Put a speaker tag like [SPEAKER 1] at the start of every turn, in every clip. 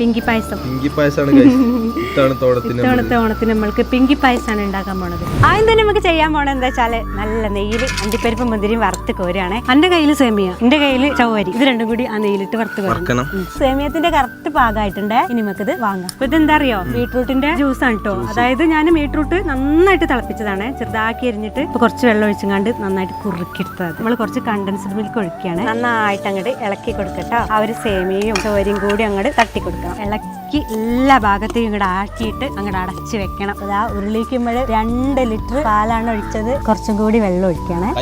[SPEAKER 1] പിങ്കി പായസം ഓണത്തിന് നമ്മൾക്ക് പിങ്കി പായസമാണ് ഉണ്ടാക്കാൻ പോണത്. ആദ്യം തന്നെ നമുക്ക് ചെയ്യാൻ പോണത് എന്താ വെച്ചാല് നല്ല നെയ്യിൽ അണ്ടിപ്പരിപ്പും മുന്തിരിയും വറുത്ത് കോരുകയാണ്. എന്റെ കയ്യിൽ സേമിയ, എന്റെ കയ്യിൽ ചവ്വരി, ഇത് രണ്ടും കൂടി ആ നെയ്യിലിട്ട് വറുത്ത് കോരണം. സേമിയത്തിന്റെ കറക്റ്റ് പാകമായിട്ടുണ്ട്. ഇനി നമുക്ക് ഇത് വാങ്ങാം. അപ്പൊ ഇതെന്താ അറിയോ, ബീട്രൂട്ടിന്റെ ജ്യൂസ് ആണ് കേട്ടോ. അതായത് ഞാൻ ബീട്രൂട്ട് നന്നായിട്ട് തിളപ്പിച്ചതാണ്, ചെറുതാക്കി എരിഞ്ഞിട്ട് ഇപ്പൊ കുറച്ച് വെള്ളം ഒഴിച്ചങ്ങാണ്ട് നന്നായിട്ട് കുറുക്കിയെടുത്തത്. നമ്മൾ കുറച്ച് കണ്ടൻസ്ഡ് മിൽക്ക് ഒഴിക്കുകയാണ്. നന്നായിട്ട് അങ്ങോട്ട് ഇളക്കി കൊടുക്കട്ടോ. ആ ഒരു സേമിയയും ചവ്വരിയും കൂടി അങ്ങോട്ട് തട്ടി കൊടുക്കണം. ഇളക്കി എല്ലാ ഭാഗത്തേക്കും ഇങ്ങോട്ട് ആക്കിയിട്ട് അങ്ങോട്ട് അടച്ച് വെക്കണം. അതാ ഉരുളിക്കുമ്പോൾ 2 ലിറ്റർ പാലാണ് ഒഴിച്ചത്. കുറച്ചും കൂടി വെള്ളം ഒഴിക്കണം.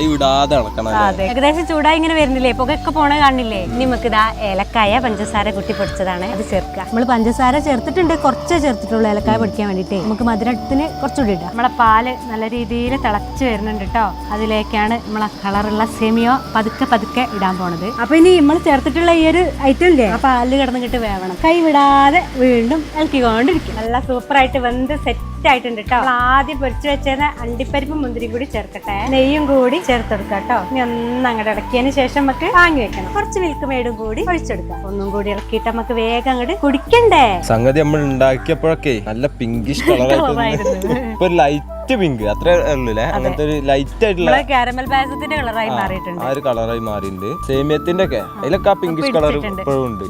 [SPEAKER 1] അതെ, ഏകദേശം ചൂടായി ഇങ്ങനെ വരുന്നില്ലേ, പുകയൊക്കെ പോണ കാണില്ലേ. ഇനി നമുക്ക് ഇതാ ഏലക്കായ പഞ്ചസാര കുട്ടി പൊടിച്ചതാണ്, അത് ചേർക്കുക. നമ്മൾ പഞ്ചസാര ചേർത്തിട്ടുണ്ട്, കുറച്ചേ ചേർത്തിട്ടുള്ളൂ ഏലക്കായ പൊടിക്കാൻ വേണ്ടിയിട്ട്. നമുക്ക് മധുരത്തിന് കുറച്ചുകൂടി ഇടാം. നമ്മളെ പാല് നല്ല രീതിയിൽ തിളച്ച് വരുന്നുണ്ട് കേട്ടോ. അതിലേക്കാണ് നമ്മളെ കളറുള്ള സേമിയോ പതുക്കെ പതുക്കെ ഇടാൻ പോണത്. അപ്പൊ ഇനി നമ്മൾ ചേർത്തിട്ടുള്ള ഈ ഒരു ഐറ്റം ഇല്ലേ, ആ പാല് കിടന്നിട്ട് വേവണം. കൈ വിടാതെ വീണ്ടും ഇളക്കിക്കൊണ്ടിരിക്കും. നല്ല സൂപ്പറായിട്ട് വെന്ത് സെറ്റ് ആയിട്ടുണ്ട് കേട്ടോ. ആദ്യം പൊരിച്ചു വെച്ചത് അണ്ടിപ്പരിപ്പും മുന്തിരി കൂടി ചേർക്കട്ടെ, നെയ്യും കൂടി ചേർത്തെടുക്കാം കേട്ടോ. ഇനി ഒന്ന് അങ്ങോട്ട് ഇളക്കിയതിന് ശേഷം നമുക്ക് വാങ്ങി വെക്കണം. കുറച്ച് മിൽക്ക് മെയ്ഡും കൂടി ഒഴിച്ചെടുക്കാം. ഒന്നും കൂടി ഇളക്കിയിട്ട് നമുക്ക് വേഗം അങ്ങോട്ട് കുടിക്കണ്ടേ.
[SPEAKER 2] സംഗതി നമ്മൾ ഉണ്ടാക്കിയപ്പോഴൊക്കെ നല്ല പിങ്കിഷ് കളറായിട്ട് ലൈറ്റ് പിങ്ക് അത്ര ഉള്ളൂല്ലേ, അങ്ങനത്തെ ഒരു ലൈറ്റ് ആയിട്ടുള്ള
[SPEAKER 1] കാരമൽ പായസത്തിന്റെ കളറായി മാറിയിട്ടുണ്ട്.
[SPEAKER 2] ആ ഒരു കളറായി മാറിയിട്ടുണ്ട്. സേമിയത്തിന്റെ ഒക്കെ അതിലൊക്കെ ആ പിങ്കിഷ് കളർ ഇപ്പോഴും ഉണ്ട്.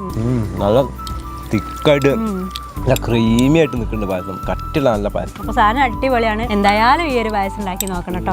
[SPEAKER 2] നല്ല തിക്കായിട്ട് നല്ല ക്രീമി ആയിട്ട് നിൽക്കുന്നുണ്ട് പായസം, കട്ടിയുള്ള നല്ല പായസം.
[SPEAKER 1] അപ്പൊ സാധനം അടിപൊളിയാണ്. എന്തായാലും ഈ ഒരു പായസം ഉണ്ടാക്കി നോക്കണം കേട്ടോ.